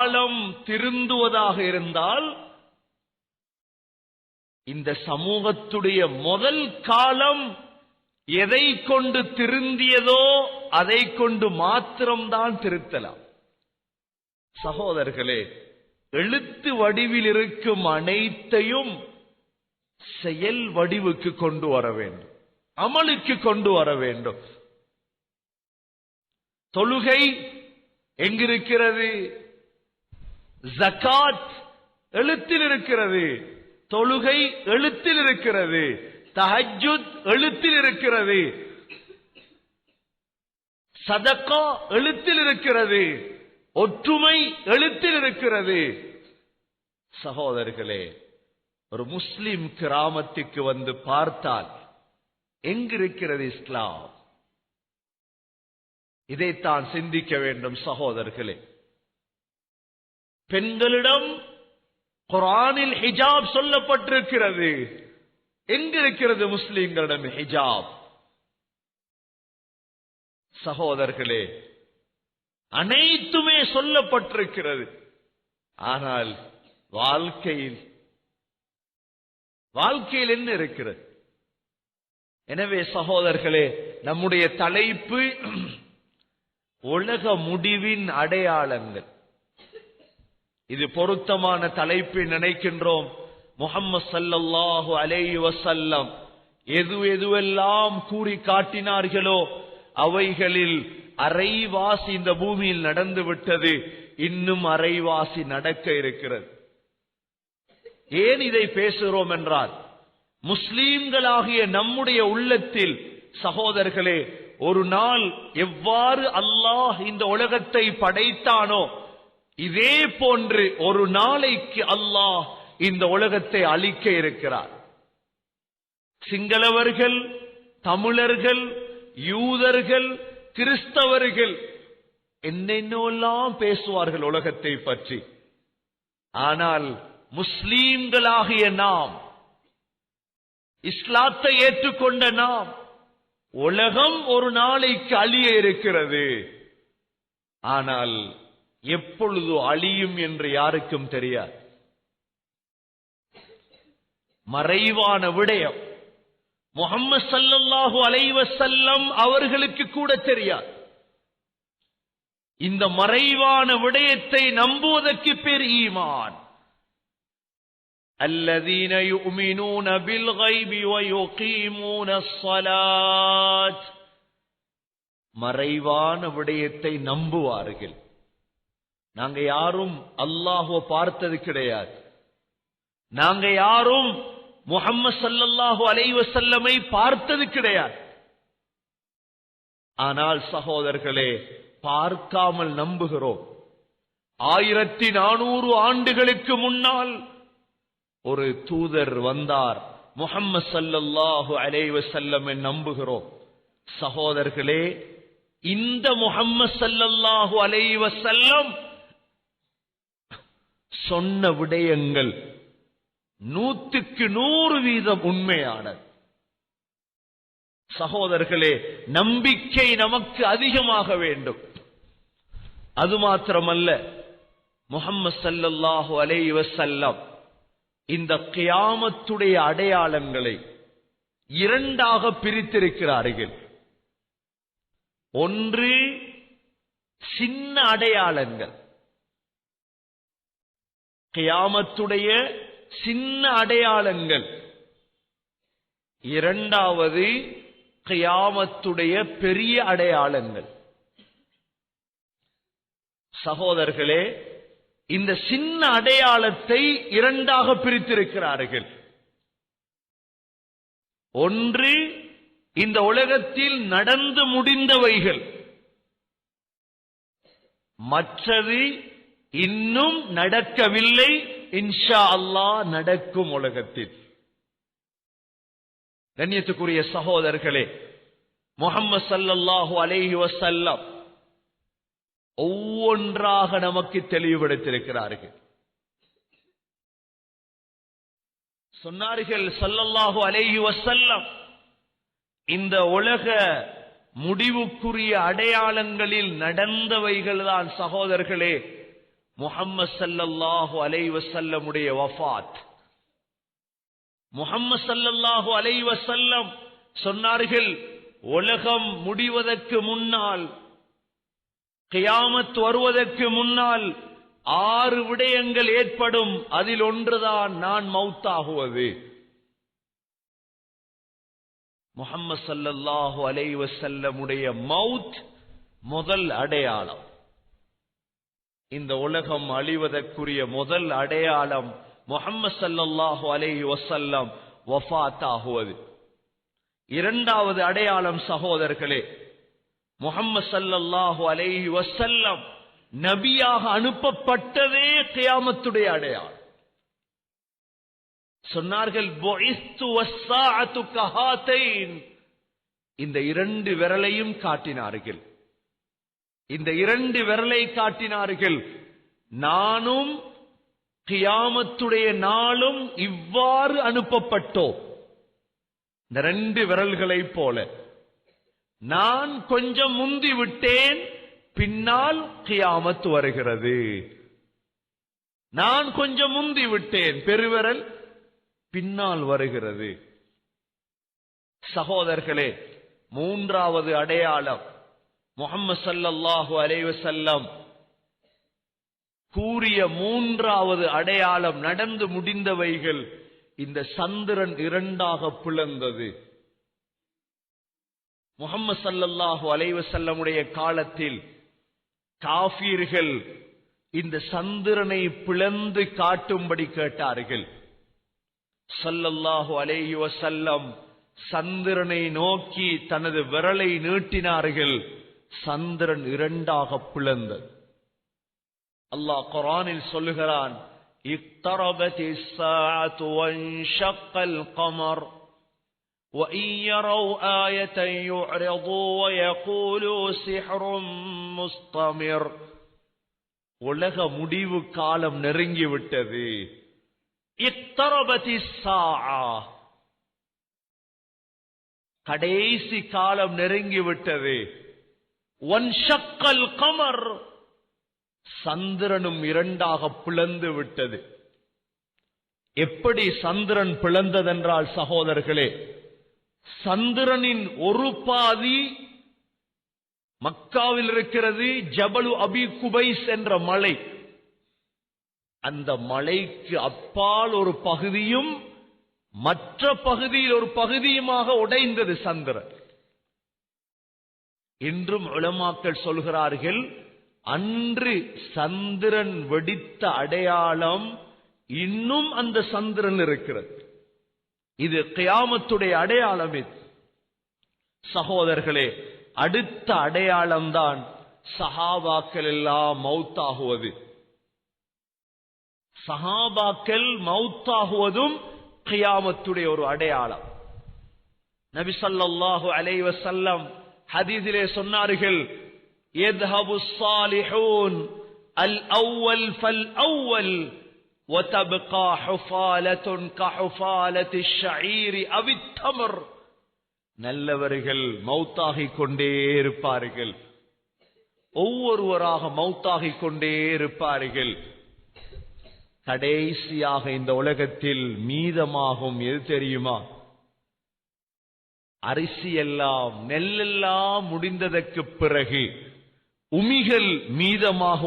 காலம் திருந்துவதாக இருந்தால் இந்த சமூகத்துடைய முதல் காலம் எதை கொண்டு திருந்தியதோ அதை கொண்டு மாத்திரம்தான் திருத்தலாம். சகோதரர்களே, எழுத்து வடிவில் இருக்கும் அனைத்தையும் செயல் வடிவுக்கு கொண்டு வர வேண்டும், அமலுக்கு கொண்டு வர வேண்டும். தொழுகை எங்கிருக்கிறது? ஜகாத் எழுத்தில் இருக்கிறது, தொழுகை எழுத்தில் இருக்கிறது, தஹஜ்ஜுத் எழுத்தில் இருக்கிறது, சதகா எழுத்தில் இருக்கிறது, ஒற்றுமை எழுத்தில் இருக்கிறது. சகோதரர்களே, ஒரு முஸ்லிம் கிராமத்துக்கு வந்து பார்த்தால் எங்கிருக்கிறது இஸ்லாம்? இதைத்தான் சிந்திக்க வேண்டும் சகோதரர்களே. பெண்களிடம் குர்ஆனில் ஹிஜாப் சொல்லப்பட்டிருக்கிறது. எங்கிருக்கிறது முஸ்லிம்களிடம் ஹிஜாப்? சகோதரர்களே, அனைத்துமே சொல்லப்பட்டிருக்கிறது. ஆனால் வாழ்க்கையில் என்ன இருக்கிறது? எனவே சகோதரர்களே, நம்முடைய தலைப்பு உலக முடிவின் அடையாளங்கள். இது பொருத்தமான தலைப்பை நினைக்கின்றோம். முஹம்மது ஸல்லல்லாஹு அலைஹி வஸல்லம் எதுவெல்லாம் கூறி காட்டினார்களோ அவைகளில் அரைவாசி இந்த பூமியில் நடந்து விட்டது, இன்னும் அரைவாசி நடக்க இருக்கிறது. ஏன் இதை பேசுகிறோம் என்றால், முஸ்லீம்களாகிய நம்முடைய உள்ளத்தில் சகோதரர்களே, ஒரு நாள் எவ்வாறு அல்லாஹ் இந்த உலகத்தை படைத்தானோ இதே போன்று ஒரு நாளைக்கு அல்லாஹ் இந்த உலகத்தை அழிக்க இருக்கிறார். சிங்களவர்கள், தமிழர்கள், யூதர்கள், கிறிஸ்தவர்கள் என்னென்னெல்லாம் பேசுவார்கள் உலகத்தை பற்றி. ஆனால் முஸ்லீம்களாகிய நாம், இஸ்லாத்தை ஏற்றுக்கொண்ட நாம், உலகம் ஒரு நாளைக்கு அழிய இருக்கிறது. ஆனால் எப்பொழுது அழியும் என்று யாருக்கும் தெரியாது. மறைவான விடயம் முஹம்மது ஸல்லல்லாஹு அலைஹி வஸல்லம் அவர்களுக்கு கூட தெரியாது. இந்த மறைவான விடயத்தை நம்புவதற்கு பேர் ஈமான். الذين يؤمنون بالغيب ويقيمون الصلاة. மறைவான விடயத்தை நம்புவார்கள். நாங்க யாரும் அல்லாஹ்வை பார்த்தது கிடையாது. நாங்க யாரும் முஹம்மது ஸல்லல்லாஹு அலைஹி வஸல்லமை பார்த்தது கிடையாது. ஆனால் சகோதரர்களே, பார்க்காமல் நம்புகிறோம். 1400 ஆண்டுகளுக்கு முன்னால் ஒரு தூதர் வந்தார், முஹம்மது ஸல்லல்லாஹு அலைஹி வஸல்லம் நம்புகிறோம். சகோதரர்களே, இந்த முஹம்மது ஸல்லல்லாஹு அலைஹி வஸல்லம் சொன்ன விடயங்கள் 100% உண்மையானது. சகோதரர்களே, நம்பிக்கை நமக்கு அதிகமாக வேண்டும். அது மாத்திரமல்ல, முஹம்மது ஸல்லல்லாஹு அலைஹி வஸல்லம் இந்த கியாமத்துடைய அடையாளங்களை 2ஆக பிரித்திருக்கிறார்கள். ஒன்று சின்ன அடையாளங்கள், கியாமத்துடைய சின்ன அடையாளங்கள். இரண்டாவது கியாமத்துடைய பெரிய அடையாளங்கள். சகோதரர்களே, இந்த சின்ன அடையாளத்தை 2ஆக பிரித்திருக்கிறார்கள். ஒன்று இந்த உலகத்தில் நடந்து முடிந்தவைகள், மற்றது இன்னும் நடக்கவில்லை, இன்ஷா அல்லாஹ் நடக்கும் உலகத்தில். கண்ணியத்துக்குரிய சகோதரர்களே, முஹம்மது ஸல்லல்லாஹு அலைஹி வஸல்லம் ஒவ்வொன்றாக நமக்கு தெளிவுபடுத்தியிருக்கிறார்கள். சொன்னார்கள் ஸல்லல்லாஹு அலைஹி வஸல்லம், இந்த உலக முடிவுக்குரிய அடையாளங்களில் நடந்தவைகள் தான் சகோதரர்களே முஹம்மது ஸல்லல்லாஹு அலைஹி வஸல்லமுடைய வஃபாத். முஹம்மது ஸல்லல்லாஹு அலைஹி வஸல்லம் சொன்னார்கள், உலகம் முடிவதற்கு முன்னால், கியாமத் வருவதற்கு முன்னால் 6 விடயங்கள் ஏற்படும். அதில் ஒன்றுதான் நான் மௌத்தாகுவது. முஹம்மது ஸல்லல்லாஹு அலைஹி வஸல்லமுடைய மௌத் முதல் அடையாளம். இந்த உலகம் அழிவதற்குரிய முதல் அடையாளம் முஹம்மது ஸல்லல்லாஹு அலைஹி வஸல்லம் வஃபாத் ஆகுவது. இரண்டாவது அடையாளம் சகோதரர்களே, முஹம்மது ஸல்லல்லாஹு அலைஹி வஸல்லம் நபியாக அனுப்பப்பட்டதே கியாமத்துடைய அடையாளம். சொன்னார்கள், புஇஸ்து வஸ்ஸாஅத்து கஹாதைன். இந்த 2 விரலையும் காட்டினார்கள். இந்த 2 விரலை காட்டினார்கள். நானும் கியாமத்துடைய நாளும் இவ்வாறு அனுப்பப்பட்டோம். இந்த 2 விரல்களை போல நான் கொஞ்சம் முந்தி விட்டேன், பின்னால் கியாமத் வருகிறது. நான் கொஞ்சம் முந்தி விட்டேன், பெருவிரல் பின்னால் வருகிறது. சகோதரர்களே, மூன்றாவது அடையாளம் முஹம்மது ஸல்லல்லாஹு அலைஹி வஸல்லம் கூறிய மூன்றாவது அடையாளம், நடந்து முடிந்தவைகள். இந்த சந்திரன் 2ஆக பிளந்தது. முஹம்மது ஸல்லல்லாஹு அலைஹி வஸல்லமுடைய காலத்தில் காஃபிர்கள் இந்த சந்திரனை பிளந்து காட்டும்படி கேட்டார்கள். ஸல்லல்லாஹு அலைஹி வஸல்லம் சந்திரனை நோக்கி தனது விரலை நீட்டினார்கள். சந்திரன் 2ஆக பிளந்தது. அல்லாஹ் குர்ஆனில் சொல்லுகிறான், இக்தரபத்திஸ் ஸாஅத்து வன்ஷக்கல் கமர் وَإِنْ يَرَوْا آيَةً يُعْرِضُوا وَيَقُولُوا سِحْرٌ مُسْتَمِرٌ. உலக முடிவு காலம் நெருங்கிவிட்டது. இக்தரபத்திஸ் ஸாஅ, கடைசி காலம் நெருங்கிவிட்டது. வன்ஷக்கல் கமர், சந்திரனும் 2ஆக பிளந்து விட்டது. எப்படி சந்திரன் பிளந்ததென்றால் சகோதரர்களே, சந்திரனின் ஒரு பாதி மக்காவில் இருக்கிறது, ஜபலு அபி குபைஸ் என்ற மலை. அந்த மலைக்கு அப்பால் ஒரு பகுதியும் மற்ற பகுதியில் ஒரு பகுதியுமாக உடைந்தது சந்திரன். இன்றும் உலமாக்கள் சொல்கிறார்கள், அன்று சந்திரன் வெடித்த அடையாளம் இன்னும் அந்த சந்திரன் இருக்கிறது. இது கியாமத்துடைய அடையாளம். இது சகோதரர்களே, அடுத்த அடையாளம் தான் சஹாபாக்கள் எல்லாம் மௌத்தாகுவது. சஹாபாக்கள் மௌத்தாகுவதும் கியாமத்துடைய ஒரு அடையாளம். நபி ஸல்லல்லாஹு அலைஹி வஸல்லம் ஹதீஸிலே சொன்னார்கள், யذهبு الصالحون الأول فالأول وتبقى حفالة كحفالة الشعير أو التمر. நல்லவர்கள் மௌத்தாகிக் கொண்டே இருப்பார்கள், ஒவ்வொருவராக மௌத்தாகிக் கொண்டே இருப்பார்கள். கடைசியாக இந்த உலகத்தில் மீதமாகும் எது தெரியுமா? அரிசி எல்லாம் நெல்லெல்லாம் முடிந்ததற்கு பிறகு உமிகள் மீதமாக